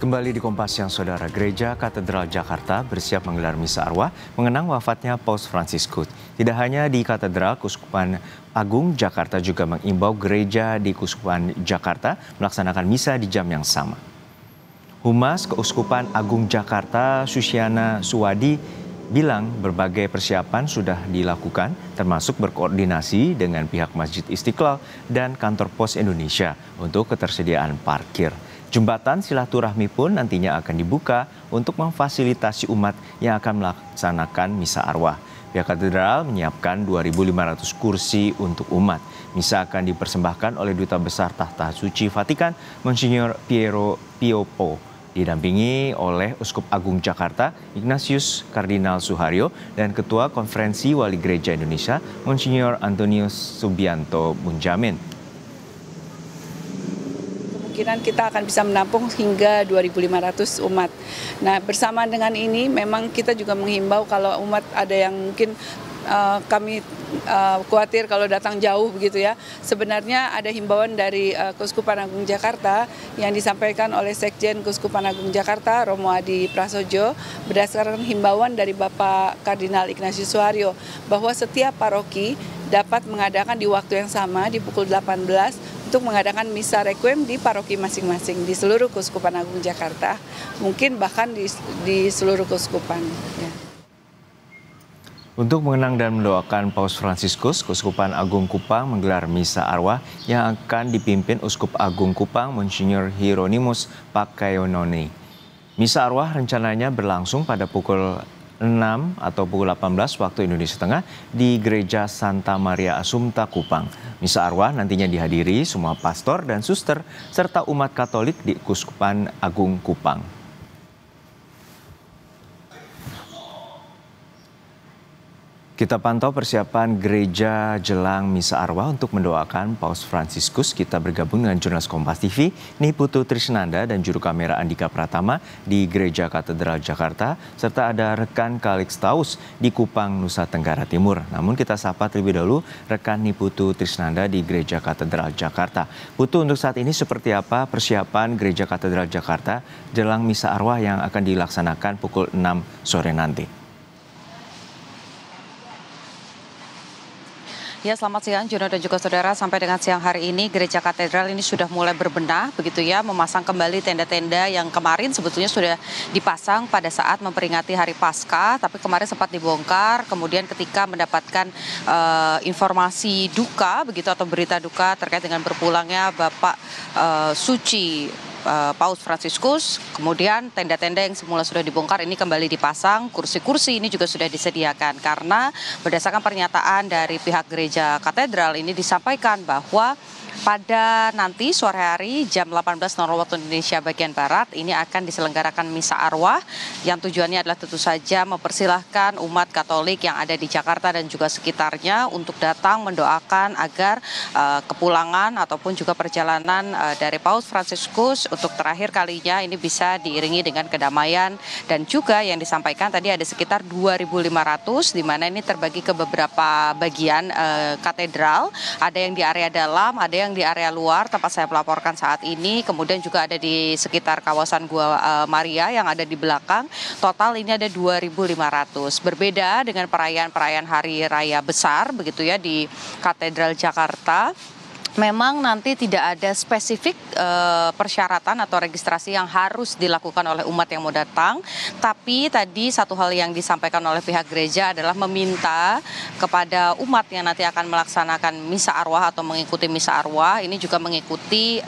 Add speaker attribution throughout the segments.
Speaker 1: Kembali di Kompas Siang Saudara, Gereja Katedral Jakarta bersiap menggelar misa arwah mengenang wafatnya Paus Fransiskus. Tidak hanya di Katedral, Keuskupan Agung Jakarta juga mengimbau gereja di Keuskupan Jakarta melaksanakan misa di jam yang sama. Humas Keuskupan Agung Jakarta, Susiana Suwadi, bilang berbagai persiapan sudah dilakukan, termasuk berkoordinasi dengan pihak Masjid Istiqlal dan Kantor Pos Indonesia untuk ketersediaan parkir. Jembatan silaturahmi pun nantinya akan dibuka untuk memfasilitasi umat yang akan melaksanakan misa arwah. Pihak katedral menyiapkan 2.500 kursi untuk umat. Misa akan dipersembahkan oleh Duta Besar Tahta Suci Vatikan, Monsignor Piero Piopo, didampingi oleh Uskup Agung Jakarta, Ignatius Kardinal Suharyo, dan Ketua Konferensi Wali Gereja Indonesia, Monsignor Antonius Subianto Munjamin.
Speaker 2: Kemungkinan kita akan bisa menampung hingga 2.500 umat. Nah, bersamaan dengan ini memang kita juga menghimbau kalau umat ada yang mungkin kami khawatir kalau datang jauh begitu ya. Sebenarnya ada himbauan dari Keuskupan Agung Jakarta yang disampaikan oleh Sekjen Keuskupan Agung Jakarta, Romo Adi Prasojo, berdasarkan himbauan dari Bapak Kardinal Ignatius Suharyo bahwa setiap paroki dapat mengadakan di waktu yang sama di pukul 18 untuk mengadakan misa requiem di paroki masing-masing di seluruh Keuskupan Agung Jakarta, mungkin bahkan di seluruh keuskupan. Ya.
Speaker 1: Untuk mengenang dan mendoakan Paus Fransiskus, Keuskupan Agung Kupang menggelar misa arwah yang akan dipimpin Uskup Agung Kupang, Monsignor Hieronymus Pakayonone. Misa arwah rencananya berlangsung pada pukul 6 atau pukul 18 waktu Indonesia Tengah di Gereja Santa Maria Assumpta Kupang. Misa arwah nantinya dihadiri semua pastor dan suster serta umat Katolik di Keuskupan Agung Kupang. Kita pantau persiapan gereja jelang misa arwah untuk mendoakan Paus Fransiskus. Kita bergabung dengan jurnalis Kompas TV, Niputu Trisnanda dan juru kamera Andika Pratama di Gereja Katedral Jakarta, serta ada rekan Kalixtaus di Kupang, Nusa Tenggara Timur. Namun kita sapa terlebih dahulu rekan Niputu Trisnanda di Gereja Katedral Jakarta. Putu, untuk saat ini seperti apa persiapan Gereja Katedral Jakarta jelang misa arwah yang akan dilaksanakan pukul 6 sore nanti?
Speaker 3: Ya, selamat siang Juno dan juga saudara. Sampai dengan siang hari ini Gereja Katedral ini sudah mulai berbenah begitu ya, memasang kembali tenda-tenda yang kemarin sebetulnya sudah dipasang pada saat memperingati Hari Paskah, tapi kemarin sempat dibongkar. Kemudian ketika mendapatkan informasi duka begitu atau berita duka terkait dengan berpulangnya Bapak Suci Paus Fransiskus, kemudian tenda-tenda yang semula sudah dibongkar ini kembali dipasang, kursi-kursi ini juga sudah disediakan karena berdasarkan pernyataan dari pihak Gereja Katedral ini disampaikan bahwa pada nanti sore hari jam 18.00 waktu Indonesia bagian Barat ini akan diselenggarakan misa arwah yang tujuannya adalah tentu saja mempersilahkan umat Katolik yang ada di Jakarta dan juga sekitarnya untuk datang mendoakan agar kepulangan ataupun juga perjalanan dari Paus Fransiskus untuk terakhir kalinya ini bisa diiringi dengan kedamaian, dan juga yang disampaikan tadi ada sekitar 2.500 di mana ini terbagi ke beberapa bagian katedral, ada yang di area dalam, ada yang di area luar tempat saya melaporkan saat ini, kemudian juga ada di sekitar kawasan Gua Maria yang ada di belakang. Total ini ada 2.500. Berbeda dengan perayaan-perayaan hari raya besar begitu ya di Katedral Jakarta. Memang nanti tidak ada spesifik persyaratan atau registrasi yang harus dilakukan oleh umat yang mau datang. Tapi tadi satu hal yang disampaikan oleh pihak gereja adalah meminta kepada umat yang nanti akan melaksanakan misa arwah atau mengikuti misa arwah ini juga mengikuti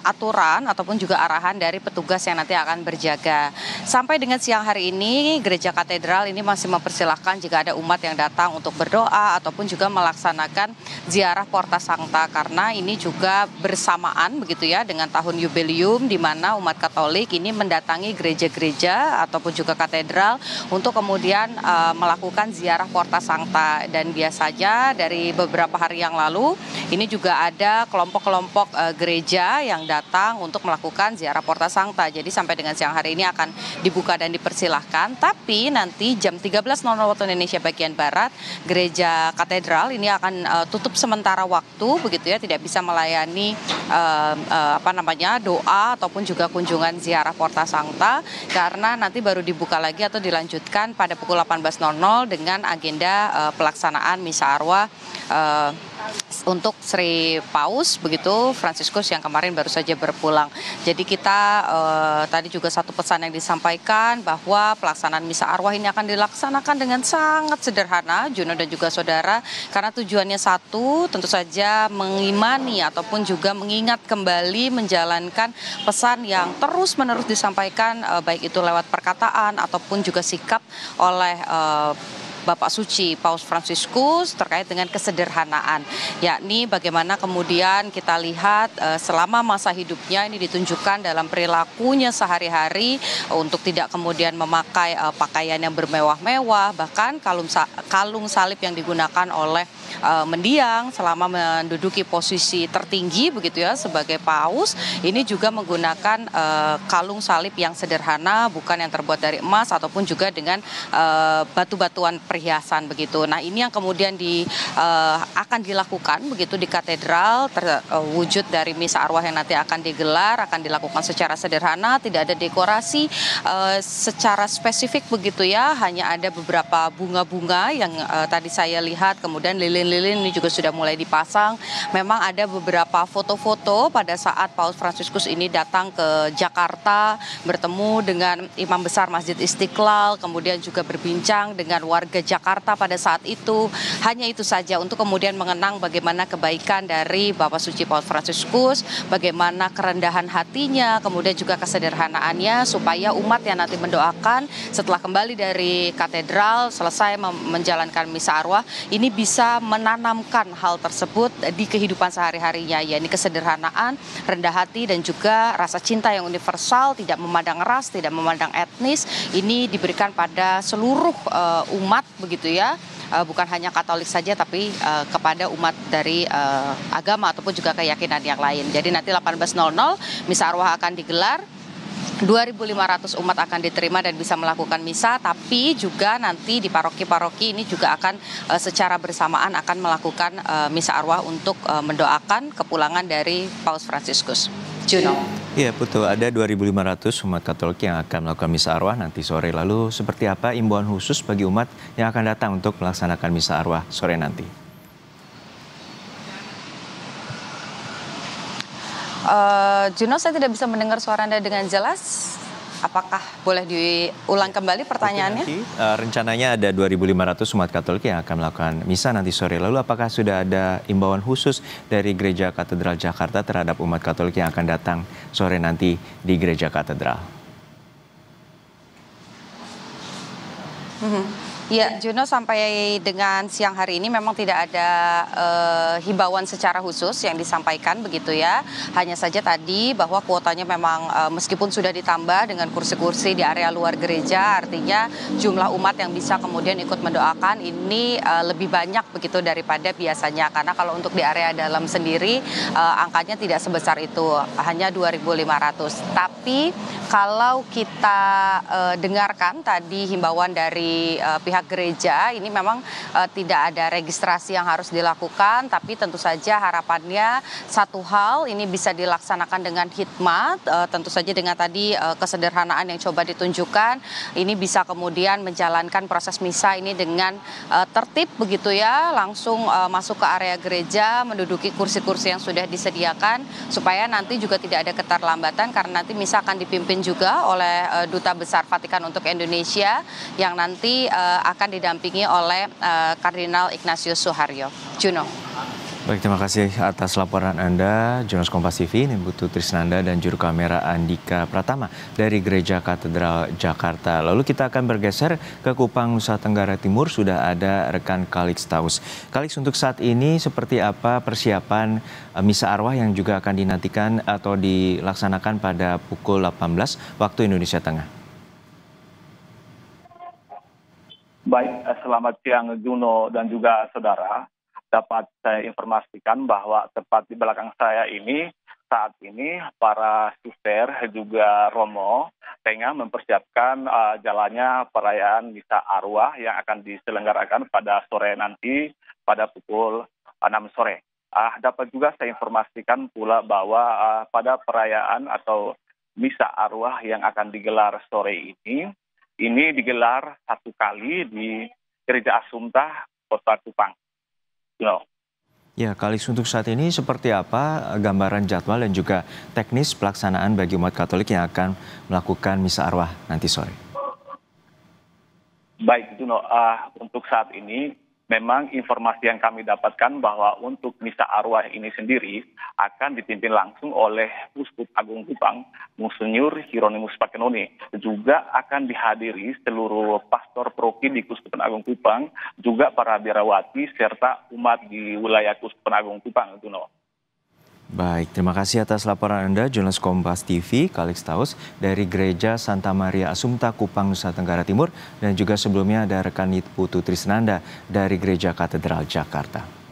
Speaker 3: aturan ataupun juga arahan dari petugas yang nanti akan berjaga. Sampai dengan siang hari ini Gereja Katedral ini masih mempersilahkan jika ada umat yang datang untuk berdoa ataupun juga melaksanakan ziarah Porta Sancta, karena ini juga bersamaan begitu ya dengan tahun yubileum di mana umat Katolik ini mendatangi gereja-gereja ataupun juga katedral untuk kemudian melakukan ziarah Porta Sancta. Dan biasanya dari beberapa hari yang lalu ini juga ada kelompok-kelompok gereja yang datang untuk melakukan ziarah Porta Sancta. Jadi sampai dengan siang hari ini akan dibuka dan dipersilahkan, tapi nanti jam 13.00 waktu Indonesia bagian Barat Gereja Katedral ini akan tutup ditutup sementara waktu begitu ya, tidak bisa melayani doa ataupun juga kunjungan ziarah Porta Sancta, karena nanti baru dibuka lagi atau dilanjutkan pada pukul 18.00 dengan agenda pelaksanaan misa arwah untuk Sri Paus begitu Fransiskus yang kemarin baru saja berpulang. Jadi kita tadi juga satu pesan yang disampaikan bahwa pelaksanaan misa arwah ini akan dilaksanakan dengan sangat sederhana, Juno dan juga saudara, karena tujuannya satu, tentu saja mengimani ataupun juga mengingat kembali menjalankan pesan yang terus-menerus disampaikan baik itu lewat perkataan ataupun juga sikap oleh Bapak Suci Paus Fransiskus terkait dengan kesederhanaan, yakni bagaimana kemudian kita lihat selama masa hidupnya ini ditunjukkan dalam perilakunya sehari-hari untuk tidak kemudian memakai pakaian yang bermewah-mewah, bahkan kalung salib yang digunakan oleh mendiang selama menduduki posisi tertinggi begitu ya sebagai paus, ini juga menggunakan kalung salib yang sederhana, bukan yang terbuat dari emas ataupun juga dengan batu-batuan perhiasan begitu. Nah, ini yang kemudian akan dilakukan begitu di katedral, terwujud dari misa arwah yang nanti akan digelar, akan dilakukan secara sederhana, tidak ada dekorasi secara spesifik begitu ya, hanya ada beberapa bunga-bunga yang tadi saya lihat, kemudian lilin-lilin ini juga sudah mulai dipasang. Memang ada beberapa foto-foto pada saat Paus Fransiskus ini datang ke Jakarta, bertemu dengan Imam Besar Masjid Istiqlal, kemudian juga berbincang dengan warga Jakarta pada saat itu. Hanya itu saja untuk kemudian mengenang bagaimana kebaikan dari Bapak Suci Paus Fransiskus, bagaimana kerendahan hatinya, kemudian juga kesederhanaannya, supaya umat yang nanti mendoakan setelah kembali dari katedral, selesai menjalankan misa arwah, ini bisa menanamkan hal tersebut di kehidupan sehari-harinya, yakni kesederhanaan, rendah hati, dan juga rasa cinta yang universal, tidak memandang ras, tidak memandang etnis, ini diberikan pada seluruh umat begitu ya, bukan hanya Katolik saja tapi kepada umat dari agama ataupun juga keyakinan yang lain. Jadi nanti 18.00 misa arwah akan digelar, 2.500 umat akan diterima dan bisa melakukan misa, tapi juga nanti di paroki-paroki ini juga akan secara bersamaan akan melakukan misa arwah untuk mendoakan kepulangan dari Paus Fransiskus. Juno.
Speaker 1: Iya betul, ada 2.500 umat Katolik yang akan melakukan misa arwah nanti sore. Lalu seperti apa imbauan khusus bagi umat yang akan datang untuk melaksanakan misa arwah sore nanti?
Speaker 3: Juno, saya tidak bisa mendengar suara Anda dengan jelas. Apakah boleh diulang kembali pertanyaannya?
Speaker 1: Nanti, rencananya ada 2.500 umat Katolik yang akan melakukan misa nanti sore. Lalu apakah sudah ada imbauan khusus dari Gereja Katedral Jakarta terhadap umat Katolik yang akan datang sore nanti di Gereja Katedral?
Speaker 3: Ya, Juno, sampai dengan siang hari ini memang tidak ada himbauan secara khusus yang disampaikan begitu ya. Hanya saja tadi bahwa kuotanya memang meskipun sudah ditambah dengan kursi-kursi di area luar gereja, artinya jumlah umat yang bisa kemudian ikut mendoakan ini lebih banyak begitu daripada biasanya. Karena kalau untuk di area dalam sendiri angkanya tidak sebesar itu, hanya 2.500. Tapi kalau kita dengarkan tadi himbauan dari pihak gereja, ini memang tidak ada registrasi yang harus dilakukan, tapi tentu saja harapannya satu hal ini bisa dilaksanakan dengan hikmat, tentu saja dengan tadi kesederhanaan yang coba ditunjukkan, ini bisa kemudian menjalankan proses misa ini dengan tertib begitu ya, langsung masuk ke area gereja, menduduki kursi-kursi yang sudah disediakan, supaya nanti juga tidak ada keterlambatan, karena nanti misa akan dipimpin juga oleh Duta Besar Vatikan untuk Indonesia yang nanti akan didampingi oleh Kardinal Ignatius Suharyo. Juno.
Speaker 1: Baik, terima kasih atas laporan Anda, Jurnalis Kompas TV, Nimbutu Trisnanda dan juru kamera Andika Pratama dari Gereja Katedral Jakarta. Lalu kita akan bergeser ke Kupang, Nusa Tenggara Timur. Sudah ada rekan Kalix Taus. Kalix, untuk saat ini seperti apa persiapan misa arwah yang juga akan dinantikan atau dilaksanakan pada pukul 18 waktu Indonesia Tengah?
Speaker 4: Baik, selamat siang Juno dan juga saudara. Dapat saya informasikan bahwa tepat di belakang saya ini, saat ini para suster juga romo tengah mempersiapkan jalannya perayaan misa arwah yang akan diselenggarakan pada sore nanti pada pukul 6 sore. Dapat juga saya informasikan pula bahwa pada perayaan atau misa arwah yang akan digelar sore ini digelar satu kali di Gereja Assumpta, Kota Kupang.
Speaker 1: Ya, Kalix, untuk saat ini seperti apa gambaran jadwal dan juga teknis pelaksanaan bagi umat Katolik yang akan melakukan misa arwah nanti sore?
Speaker 4: Baik, Juno, untuk saat ini memang informasi yang kami dapatkan bahwa untuk misa arwah ini sendiri akan dipimpin langsung oleh Uskup Agung Kupang, Monsinyur Hieronymus Pakenoni. Juga akan dihadiri seluruh pastor paroki di Kuskupan Agung Kupang, juga para biarawati serta umat di wilayah Kuskupan Agung Kupang, Juno.
Speaker 1: Baik, terima kasih atas laporan Anda, jurnalis Kompas TV, Kalix Taus, dari Gereja Santa Maria Assumpta, Kupang, Nusa Tenggara Timur, dan juga sebelumnya ada rekan Putu Trisnanda dari Gereja Katedral Jakarta.